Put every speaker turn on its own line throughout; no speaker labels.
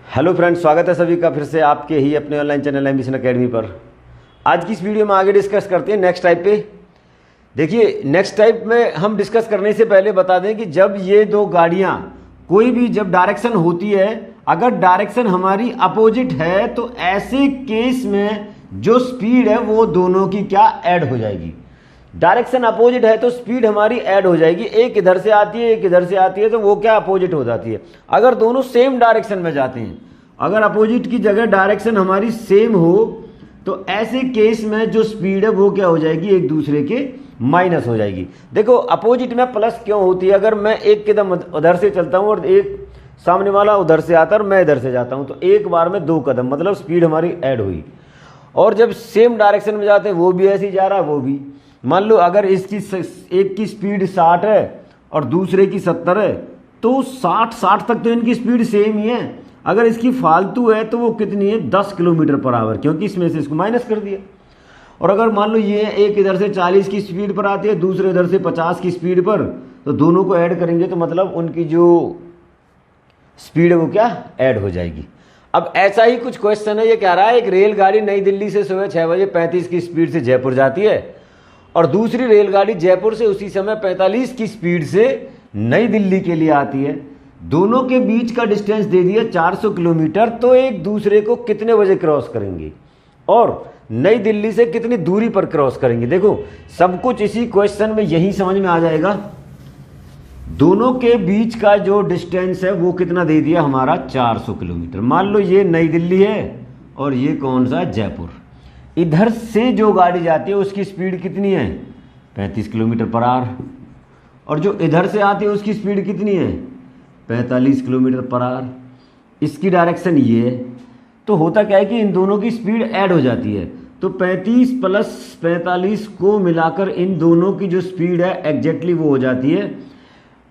Hello friends, स्वागत है सभी का फिर से आपके ही अपने ऑनलाइन चैनल एम्बिशन एकेडमी पर। आज की इस वीडियो में आगे डिस्कस करते हैं नेक्स्ट टाइप पे। देखिए, नेक्स्ट टाइप में हम डिस्कस करने से पहले बता दें कि जब ये दो गाड़ियां कोई भी जब डायरेक्शन होती है, अगर डायरेक्शन हमारी अपोजिट है तो ऐसे केस में जो स्पीड है वो दोनों की क्या ऐड हो जाएगी। डायरेक्शन अपोजिट है तो स्पीड हमारी ऐड हो जाएगी। एक इधर से आती है, एक इधर से आती है, तो वो क्या अपोजिट हो जाती है। अगर दोनों सेम डायरेक्शन में जाते हैं, अगर अपोजिट की जगह डायरेक्शन हमारी सेम हो तो ऐसे केस में जो स्पीड है वो क्या हो जाएगी, एक दूसरे के माइनस हो जाएगी। देखो, अपोजिट में प्लस क्यों होती है। अगर मैं एक कदम उधर से चलता हूं और एक सामने वाला उधर से आता है और मैं इधर से जाता हूं तो एक बार में दो कदम, मतलब स्पीड हमारी ऐड हुई। और जब सेम डायरेक्शन में जाते हैं, वो भी ऐसे ही जा रहा है, वो भी। मान लो अगर इसकी एक की स्पीड 60 है और दूसरे की 70 है तो 60 तक तो इनकी स्पीड सेम ही है। अगर इसकी फालतू है तो वो कितनी है, 10 किलोमीटर पर आवर, क्योंकि इसमें से इसको माइनस कर दिया। और अगर मान लो ये एक इधर से 40 की स्पीड पर आती है, दूसरे इधर से 50 की स्पीड पर, तो दोनों को ऐड करेंगे तो मतलब उनकी जो स्पीड है वो क्या ऐड हो जाएगी। अब ऐसा ही कुछ क्वेश्चन है। ये कह रहा है एक रेलगाड़ी नई दिल्ली से सुबह 6 बजे 35 की स्पीड से जयपुर जाती है और दूसरी रेलगाड़ी जयपुर से उसी समय 45 की स्पीड से नई दिल्ली के लिए आती है। दोनों के बीच का डिस्टेंस दे दिया 400 किलोमीटर, तो एक दूसरे को कितने बजे क्रॉस करेंगे और नई दिल्ली से कितनी दूरी पर क्रॉस करेंगे। देखो, सब कुछ इसी क्वेश्चन में यही समझ में आ जाएगा। दोनों के बीच का जो डिस्टेंस है वो कितना दे दिया हमारा, 400 किलोमीटर। मान लो ये नई दिल्ली है और ये कौन सा, जयपुर। इधर से जो गाड़ी जाती है उसकी स्पीड कितनी है, 35 किलोमीटर पर आवर। और जो इधर से आती है उसकी स्पीड कितनी है, 45 किलोमीटर पर आवर। इसकी डायरेक्शन ये है। तो होता क्या है कि इन दोनों की स्पीड ऐड हो जाती है, तो 35 प्लस 45 को मिलाकर इन दोनों की जो स्पीड है एग्जैक्टली वो हो जाती है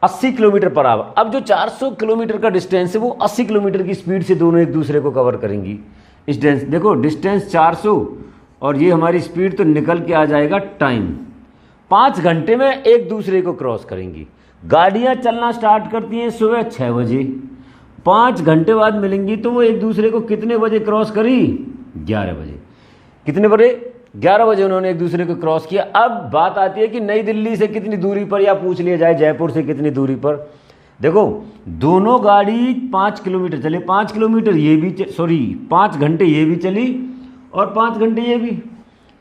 80 किलोमीटर पर आवर। अब जो 400 किलोमीटर का डिस्टेंस है वो 80 किलोमीटर की स्पीड से दोनों एक दूसरे को कवर करेंगी। डिस्टेंस देखो, डिस्टेंस 400 और ये हमारी स्पीड, तो निकल के आ जाएगा टाइम। 5 घंटे में एक दूसरे को क्रॉस करेंगी। गाड़ियां चलना स्टार्ट करती हैं सुबह 6 बजे, 5 घंटे बाद मिलेंगी तो वो एक दूसरे को कितने बजे क्रॉस करी, 11 बजे। कितने बजे, 11 बजे उन्होंने एक दूसरे को क्रॉस किया। अब बात आती है कि नई दिल्ली से कितनी दूरी पर, या पूछ लिया जाए जयपुर से कितनी दूरी पर। देखो, दोनों गाड़ी 5 किलोमीटर चले, 5 किलोमीटर ये भी 5 घंटे ये भी चली और 5 घंटे ये भी।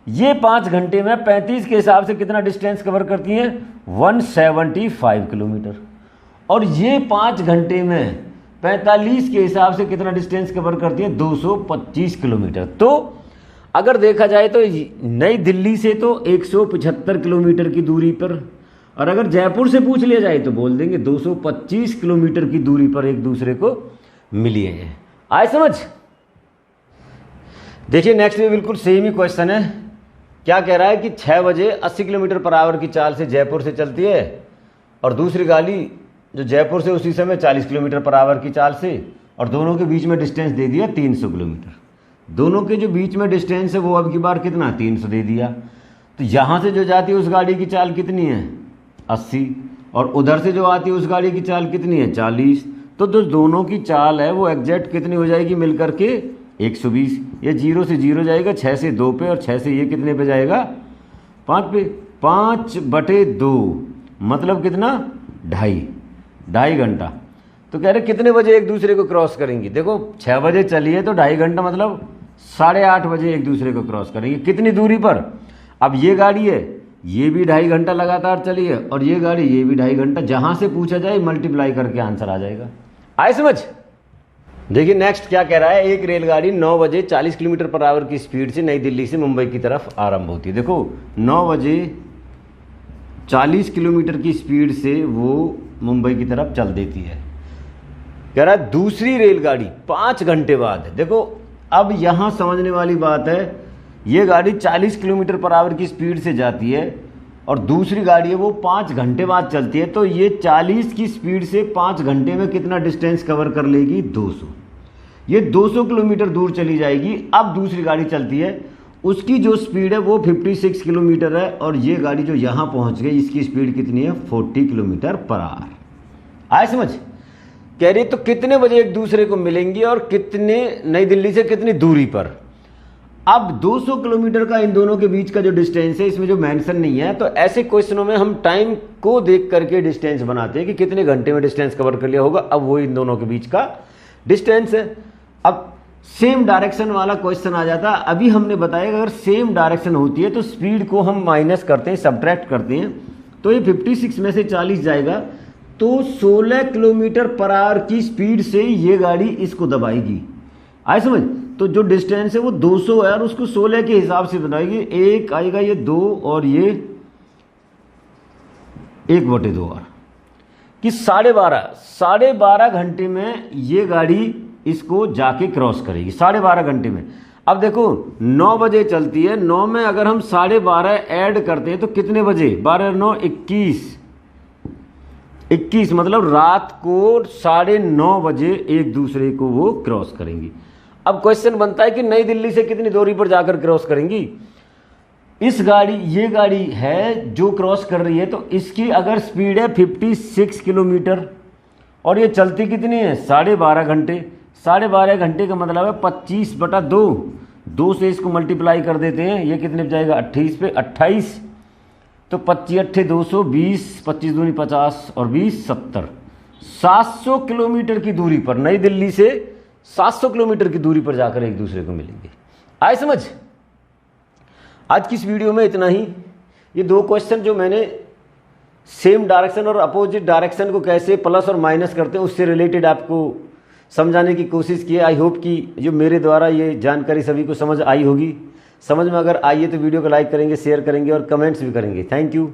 ये 5 घंटे में 35 के हिसाब से कितना डिस्टेंस कवर करती हैं, 175 किलोमीटर। और ये 5 घंटे में 45 के हिसाब से कितना डिस्टेंस कवर करती है, 225 किलोमीटर। तो अगर देखा जाए तो नई दिल्ली से तो 175 किलोमीटर की दूरी पर, और अगर जयपुर से पूछ लिया जाए तो बोल देंगे 225 किलोमीटर की दूरी पर एक दूसरे को मिली है। आए समझ। देखिए, नेक्स्ट में बिल्कुल सेम ही क्वेश्चन है। क्या कह रहा है कि 6 बजे 80 किलोमीटर पर आवर की चाल से जयपुर से चलती है और दूसरी गाड़ी जो जयपुर से उसी समय 40 किलोमीटर पर आवर की चाल से, और दोनों के बीच में डिस्टेंस दे दिया 300 किलोमीटर। दोनों के जो बीच में डिस्टेंस है वो अब की बार कितना, 300 दे दिया। तो यहाँ से जो जाती है उस गाड़ी की चाल कितनी है, 80, और उधर से जो आती है उस गाड़ी की चाल कितनी है, 40। तो जो दोनों की चाल है वो एग्जैक्ट कितनी हो जाएगी, मिलकर के 120। ये 0 से 0 जाएगा, 6 से 2 पे, और 6 से ये कितने पे जाएगा, 5 पे। 5/2 मतलब कितना, 2.5 घंटा। तो कह रहे कितने बजे एक दूसरे को क्रॉस करेंगी। देखो, 6 बजे चली है तो 2.5 घंटा मतलब 8:30 बजे एक दूसरे को क्रॉस करेंगे। कितनी दूरी पर, अब ये गाड़ी है, ये भी 2.5 घंटा लगातार चली है, और ये गाड़ी ये भी 2.5 घंटा। जहां से पूछा जाए मल्टीप्लाई करके आंसर आ जाएगा। आए समझ। देखिए, नेक्स्ट क्या कह रहा है। एक रेलगाड़ी 9 बजे 40 किलोमीटर पर आवर की स्पीड से नई दिल्ली से मुंबई की तरफ आरंभ होती है। देखो, 9 बजे 40 किलोमीटर की स्पीड से वो मुंबई की तरफ चल देती है। कह रहा है दूसरी रेलगाड़ी 5 घंटे बाद है। देखो, अब यहां समझने वाली बात है, ये गाड़ी 40 किलोमीटर पर आवर की स्पीड से जाती है और दूसरी गाड़ी है वो 5 घंटे बाद चलती है। तो ये 40 की स्पीड से 5 घंटे में कितना डिस्टेंस कवर कर लेगी, 200। ये 200 किलोमीटर दूर चली जाएगी। अब दूसरी गाड़ी चलती है, उसकी जो स्पीड है वो 56 किलोमीटर है, और ये गाड़ी जो यहाँ पहुँच गई इसकी स्पीड कितनी है, 40 किलोमीटर पर आवर। आए समझ। कह रही तो कितने बजे एक दूसरे को मिलेंगे और कितने, नई दिल्ली से कितनी दूरी पर। अब 200 किलोमीटर का इन दोनों के बीच का जो डिस्टेंस है, इसमें जो मेंशन नहीं है, तो ऐसे क्वेश्चनों में हम टाइम को देख करके डिस्टेंस बनाते हैं कि कितने घंटे में डिस्टेंस कवर कर लिया होगा। अब वो इन दोनों के बीच का डिस्टेंस है। अब सेम डायरेक्शन वाला क्वेश्चन आ जाता है। अभी हमने बताया कि अगर सेम डायरेक्शन होती है तो स्पीड को हम माइनस करते हैं, सब्ट्रैक्ट करते हैं, तो ये 56 में से 40 जाएगा, तो 16 किलोमीटर पर आवर की स्पीड से ये गाड़ी इसको दबाएगी। आए समझ? तो जो डिस्टेंस है वो 200 है और उसको 16 के हिसाब से बनाएगी। एक आएगा ये 2 और ये 1/2 और कि 12.5 घंटे में ये गाड़ी इसको जाके क्रॉस करेगी, 12.5 घंटे में। अब देखो 9 बजे चलती है, 9 में अगर हम 12.5 ऐड करते हैं तो कितने बजे? 12 9 21 मतलब रात को 9:30 बजे एक दूसरे को वो क्रॉस करेंगी। अब क्वेश्चन बनता है कि नई दिल्ली से कितनी दूरी पर जाकर क्रॉस करेंगी। ये गाड़ी है जो क्रॉस कर रही है, तो इसकी अगर स्पीड है 56 किलोमीटर और ये चलती कितनी है? 12.5 घंटे। 12.5 घंटे का मतलब है 25/2, 2 से इसको मल्टीप्लाई कर देते हैं, ये कितने पे जाएगा? 28 पे 28, तो 25 8 220, 25 दूनी 50 और 20 70, 700 किलोमीटर की दूरी पर, नई दिल्ली से 700 किलोमीटर की दूरी पर जाकर एक दूसरे को मिलेंगे। आए समझ? आज की इस वीडियो में इतना ही। ये 2 क्वेश्चन जो मैंने सेम डायरेक्शन और अपोजिट डायरेक्शन को कैसे प्लस और माइनस करते हैं उससे रिलेटेड आपको समझाने की कोशिश की है। आई होप कि जो मेरे द्वारा ये जानकारी सभी को समझ आई होगी। समझ में अगर आई है तो वीडियो को लाइक करेंगे, शेयर करेंगे और कमेंट्स भी करेंगे। Thank you.